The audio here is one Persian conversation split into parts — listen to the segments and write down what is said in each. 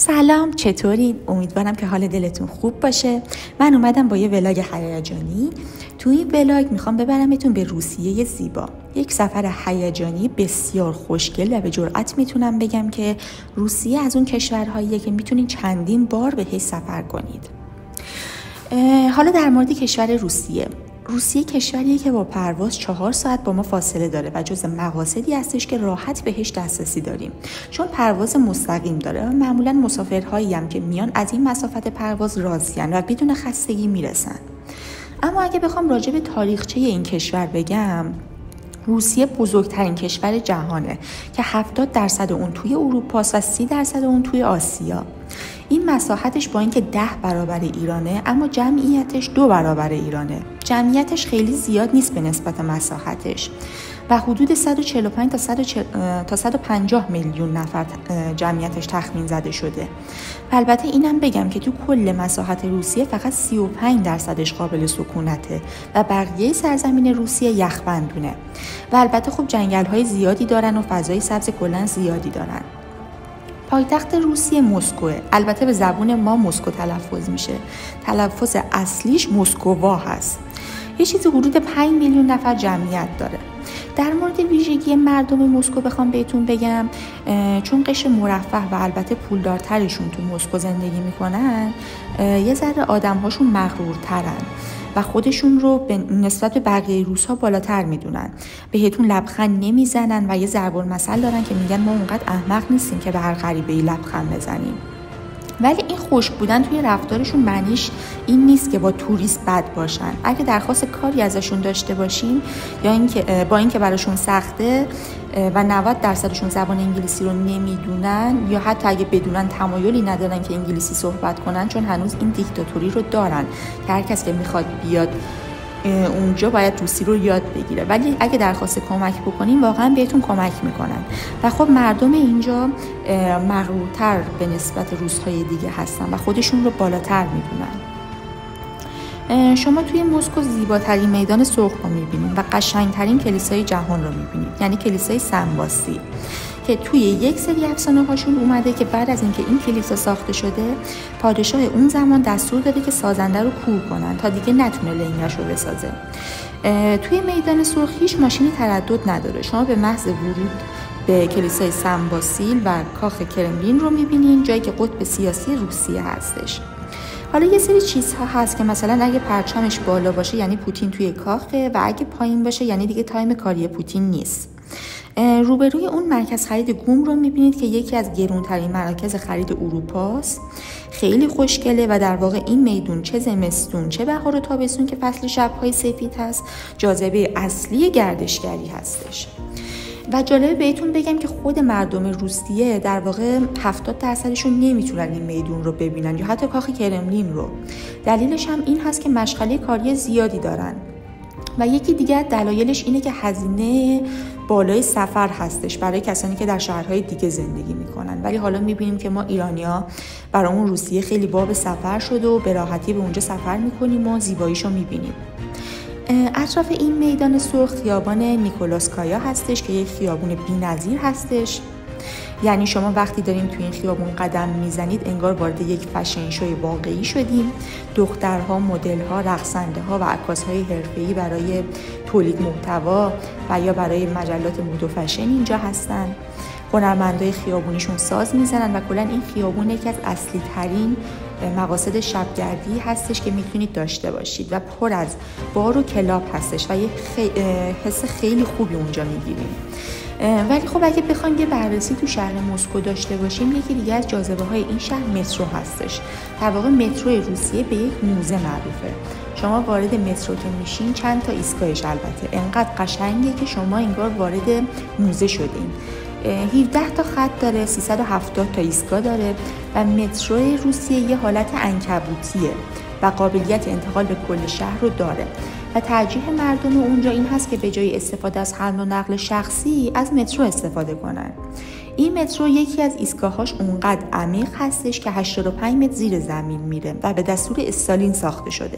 سلام، چطورین؟ امیدوارم که حال دلتون خوب باشه. من اومدم با یه ولاگ هیجانی. تو این ولاگ میخوام ببرمتون به روسیه زیبا. یک سفر هیجانی بسیار خوشگل و به جرئت میتونم بگم که روسیه از اون کشورهاییه که میتونین چندین بار بهش سفر کنید. حالا در مورد کشور روسیه کشوریه که با پرواز 4 ساعت با ما فاصله داره و جز مقاصدی هستش که راحت بهش دسترسی داریم، چون پرواز مستقیم داره و معمولا مسافرهایی هم که میان از این مسافت پرواز راضین و بدون خستگی میرسن. اما اگه بخوام راجع به تاریخچه این کشور بگم، روسیه بزرگترین کشور جهانه که 70% اون توی اروپاست و 30% اون توی آسیا. این مساحتش با اینکه 10 برابر ایرانه، اما جمعیتش 2 برابر ایرانه. جمعیتش خیلی زیاد نیست به نسبت مساحتش و حدود 145 تا 150 میلیون نفر جمعیتش تخمین زده شده. و البته اینم بگم که تو کل مساحت روسیه فقط 35% قابل سکونته و بقیه سرزمین روسیه یخبندونه و البته خب جنگل‌های زیادی دارن و فضای سبز کلاً زیادی دارن. پایتخت روسیه مسکوه. البته به زبون ما مسکو تلفظ میشه. تلفظ اصلیش مسکووا هست. یه چیزی حدود 5 میلیون نفر جمعیت داره. در مورد ویژگی مردم مسکو بخوام بهتون بگم، چون قشر مرفه و البته پولدارترشون تو مسکو زندگی میکنن، یه ذره آدمهاشون مغرورترن و خودشون رو به نسبت به بقیه روس‌ها بالاتر میدونن. بهتون لبخند نمیزنن و یه ضرب المثل دارن که میگن ما اونقدر احمق نیستیم که به هر غریبه‌ای لبخند بزنیم. ولی این خشک بودن توی رفتارشون معنیش این نیست که با توریست بد باشن. اگه درخواست کاری ازشون داشته باشیم یا اینکه با اینکه براشون سخته و 90%شون زبان انگلیسی رو نمیدونن یا حتی اگه بدونن تمایلی ندارن که انگلیسی صحبت کنن، چون هنوز این دیکتاتوری رو دارن که هر کس که میخواد بیاد اونجا باید روسی رو یاد بگیره. ولی اگه درخواست کمک بکنیم واقعا بهتون کمک میکنن و خب مردم اینجا مغرورتر به نسبت روس‌های دیگه هستن و خودشون رو بالاتر میدونن. شما توی مسکو زیباترین میدان سرخ رو میبینید و قشنگترین کلیسای جهان رو میبینید، یعنی کلیسای سن واسیل، که توی یک سری افسانه هاشون اومده که بعد از اینکه این کلیسا ساخته شده، پادشاه اون زمان دستور داده که سازنده رو کور کنن تا دیگه نتونه لنگش رو بسازه. توی میدان سرخ هیچ ماشینی تردد نداره. شما به محض ورود به کلیسای سن واسیل و کاخ کرملین رو میبینین، جایی که قطب سیاسی روسیه هستش. حالا یه سری چیزها هست که مثلا اگه پرچمش بالا باشه یعنی پوتین توی کاخه و اگه پایین باشه یعنی دیگه تایم کاری پوتین نیست. روبروی اون مرکز خرید گوم رو میبینید که یکی از گرونترین مراکز خرید اروپاست. خیلی خوشگله و در واقع این میدون چه زمستون چه بهار و تابستون که فصل شب‌های سفید هست، جاذبه اصلی گردشگری هستش. و جالبه بهتون بگم که خود مردم روسیه در واقع 70%شون نمیتونن این میدون رو ببینن یا حتی کاخ کرملین رو. دلیلش هم این هست که مشغله کاری زیادی دارن و یکی دیگه دلایلش اینه که هزینه بالای سفر هستش برای کسانی که در شهرهای دیگه زندگی میکنن. ولی حالا میبینیم که ما ایرانی‌ها برامون روسیه خیلی باب سفر شده و به راحتی به اونجا سفر میکنیم و زیباییشو میبینیم. اطراف این میدان سرخ خیابان نیکولاسکایا هستش که یک خیابون بی‌نظیر هستش. یعنی شما وقتی دارین توی این خیابون قدم میزنید انگار وارد یک فشن شوی واقعی شدیم. دخترها، مدل‌ها، رقصنده‌ها و عکاس‌های حرفه‌ای برای تولید محتوا و یا برای مجلات مد و فشن اینجا هستن. هنرمندای خیابونیشون ساز میزنن و کلا این خیابون یکی از اصلی ترین مقاصد شبگردی هستش که میتونید داشته باشید و پر از بار و کلاب هستش و یه حس خیلی خوبی اونجا میگیریم. ولی خب اگه بخوایم یه بررسی تو شهر مسکو داشته باشیم، یکی دیگه از جاذبه های این شهر مترو هستش. در واقع مترو روسیه به یک موزه معروفه. شما وارد مترو که میشین، چند تا ایستگاهش البته انقدر قشنگه که شما انگار وارد موزه شدین. 17 تا خط داره، 370 تا ایستگاه داره و مترو روسیه یه حالت عنکبوتیه و قابلیت انتقال به کل شهر رو داره و ترجیح مردم اونجا این هست که به جای استفاده از حمل و نقل شخصی از مترو استفاده کنن. این مترو یکی از ایستگاهاش اونقدر عمیق هستش که 85 متر زیر زمین میره و به دستور استالین ساخته شده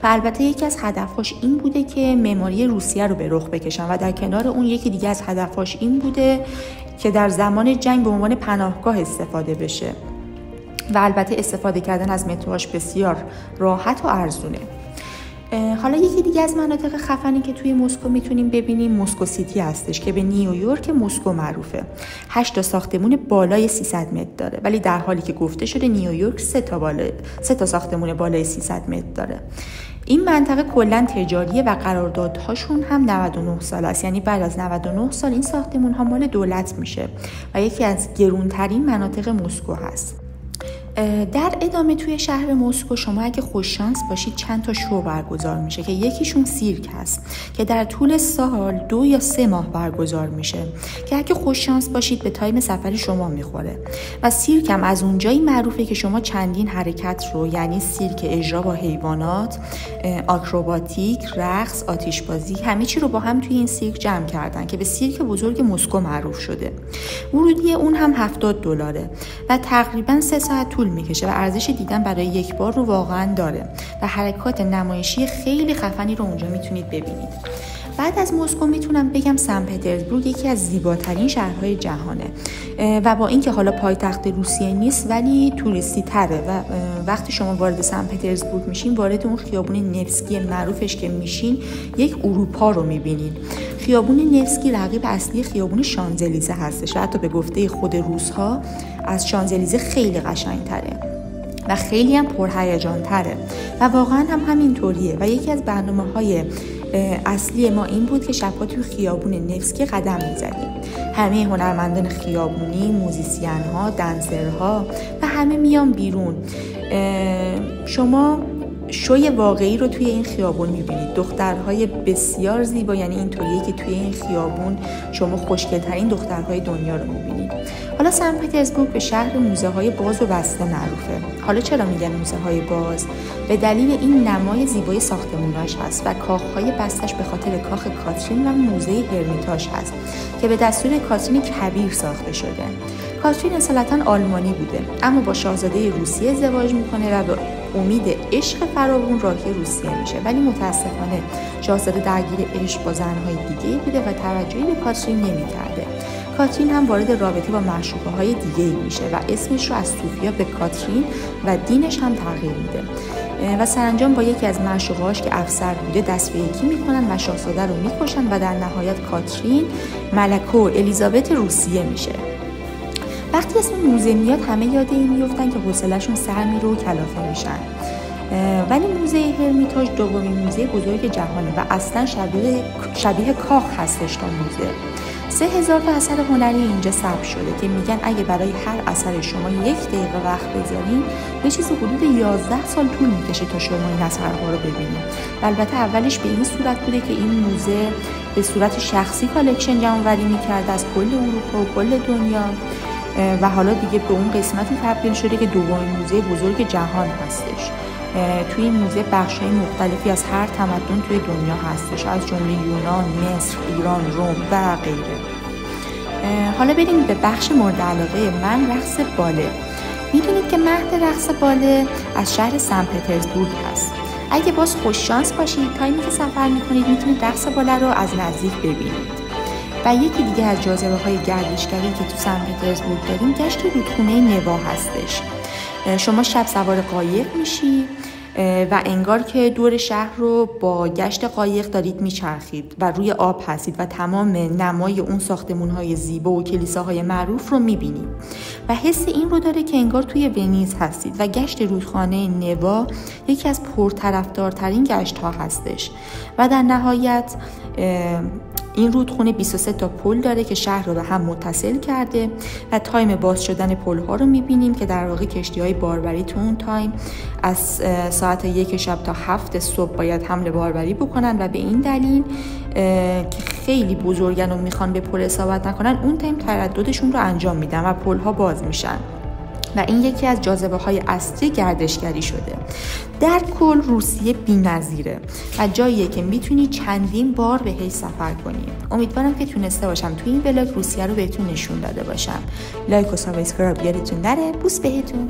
و البته یکی از هدفهاش این بوده که معماری روسیه رو به رخ بکشن و در کنار اون یکی دیگه از هدفهاش این بوده که در زمان جنگ به عنوان پناهگاه استفاده بشه. و البته استفاده کردن از متروهاش بسیار راحت و ارزونه. حالا یکی دیگه از مناطق خفنی که توی مسکو میتونیم ببینیم مسکو سیتی هستش که به نیویورک مسکو معروفه. 8 تا ساختمون بالای 300 متر داره، ولی در حالی که گفته شده نیویورک 3 تا ساختمون بالای 300 متر داره. این منطقه کلا تجاریه و قراردادهاشون هم 99 سال است، یعنی بعد از 99 سال این ساختمون ها مال دولت میشه و یکی از گرونترین مناطق مسکو هست. در ادامه توی شهر مسکو شما اگه خوششانس باشید چند تا شو برگزار میشه که یکیشون سیرک هست که در طول سال 2 یا 3 ماه برگزار میشه که اگه خوششانس باشید به تایم سفر شما میخوره. و سیرک هم از اونجایی معروفه که شما چندین حرکت رو، یعنی سیرک اجرا با حیوانات، آکروباتیک، رقص، آتشبازی، همه چی رو با هم توی این سیرک جمع کردن که به سیرک بزرگ مسکو معروف شده. ورودی اون هم $70 و تقریبا 3 ساعت طول میکشه و ارزش دیدن برای یک بار رو واقعا داره و حرکات نمایشی خیلی خفنی رو اونجا میتونید ببینید. بعد از مسکو میتونم بگم سن پترزبورگ یکی از زیباترین شهرهای جهانه و با اینکه حالا پایتخت روسیه نیست ولی توریستی تره و وقتی شما وارد سن پترزبورگ میشین وارد اون خیابون نفسکی معروفش که میشین یک اروپا رو میبینین. خیابون نفسکی رقیب اصلی خیابون شانزلیزه هستش و حتی به گفته خود روس‌ها از شانزلیزه خیلی قشنگ‌تره و خیلی هم پرهیجان تره و واقعا هم همینطوریه. و یکی از برنامه‌های اصلی ما این بود که شب‌ها توی خیابون نفسکی قدم می‌زدیم. همه هنرمندان خیابونی، موزیسین‌ها، دنسرها و همه میان بیرون. شما شوی واقعی رو توی این خیابون میبینید. دخترهای بسیار زیبا، یعنی اینطوریه که توی این خیابون شما خوشگل‌ترین دخترهای دنیا رو میبینید. حالا سن پترزبورگ به شهر موزه های باز و بسته معروفه. حالا چرا میگن موزه های باز؟ به دلیل این نمای زیبای ساختموناش هست و کاخهای بستش به خاطر کاخ کاترین و موزه هرمیتاژ هست که به دستور کاترین کبیر ساخته شده. کاترین اصالتا آلمانی بوده اما با شاهزاده روسیه ازدواج میکنه و به امید عشق فراوون راهی روسیه میشه، ولی متاسفانه شاهزاده درگیر عشق با زنهای دیگه بوده و توجهی به کاترین نمیکرده. کاترین هم وارد رابطه با معشوقه‌های دیگه‌ای میشه و اسمش رو از سوفیا به کاترین و دینش هم تغییر میده و سرانجام با یکی از معشوقه‌هاش که افسر بوده دست به یکی میکنن و شاهزاده رو میکشن و در نهایت کاترین ملکه الیزابت روسیه میشه. وقتی اسم موزه میاد همه یاد این میفتن که حوصله‌شون سر میره و کلافه میشن. ولی موزه هرمیتاژ دومین موزه بزرگ جهانه و اصلا شبیه کاخ هستش تا موزه. 3000 تا اثر هنری اینجا ثبت شده که میگن اگه برای هر اثر شما 1 دقیقه وقت بذارین یه چیزی حدود 11 سال طول میکشه تا شما این اثرها رو ببینید. البته اولش به این صورت بوده که این موزه به صورت شخصی کالکشن جمع‌آوری میکرد از کل اروپا و کل دنیا و حالا دیگه به اون قسمتی تبدیل شده که دومین موزه بزرگ جهان هستش. توی این موزه بخش‌های مختلفی از هر تمدن توی دنیا هستش، از جمله یونان، مصر، ایران، روم و غیره. حالا بریم به بخش مورد علاقه من، رقص باله. میدونید که مهد رقص باله از شهر سن پترزبورگ هست. اگه باز خوش شانس باشید تایمی که سفر میکنید میتونید رقص باله رو از نزدیک ببینید. و یکی دیگه از جاذبه‌های گردشگری که تو سن پترزبورگ داریم گشت رودخونه نوا هستش. شما شب سوار قایق میشی و انگار که دور شهر رو با گشت قایق دارید میچرخید و روی آب هستید و تمام نمای اون ساختمون‌های زیبا و کلیساهای معروف رو میبینید و حس این رو داره که انگار توی ونیز هستید. و گشت رودخانه نوا یکی از پرطرفدارترین گشت‌ها هستش و در نهایت این رودخونه 23 تا پل داره که شهر رو به هم متصل کرده و تایم باز شدن پل‌ها رو می‌بینیم که در واقع کشتی‌های باربری تو اون تایم از ساعت 1 شب تا 7 صبح باید حمل باربری بکنن و به این دلیل که خیلی بزرگن و میخوان به پل اصابت نکنن اون تایم ترددشون رو انجام میدن و پل‌ها باز میشن و این یکی از جاذبه‌های اصلی گردشگری شده. در کل روسیه بی‌نظیره و جاییه که میتونی چندین بار بهش سفر کنی. امیدوارم که تونسته باشم توی این ولاگ روسیه رو بهتون نشون داده باشم. لایک و سابسکرایب یادتون نره. بوس بهتون.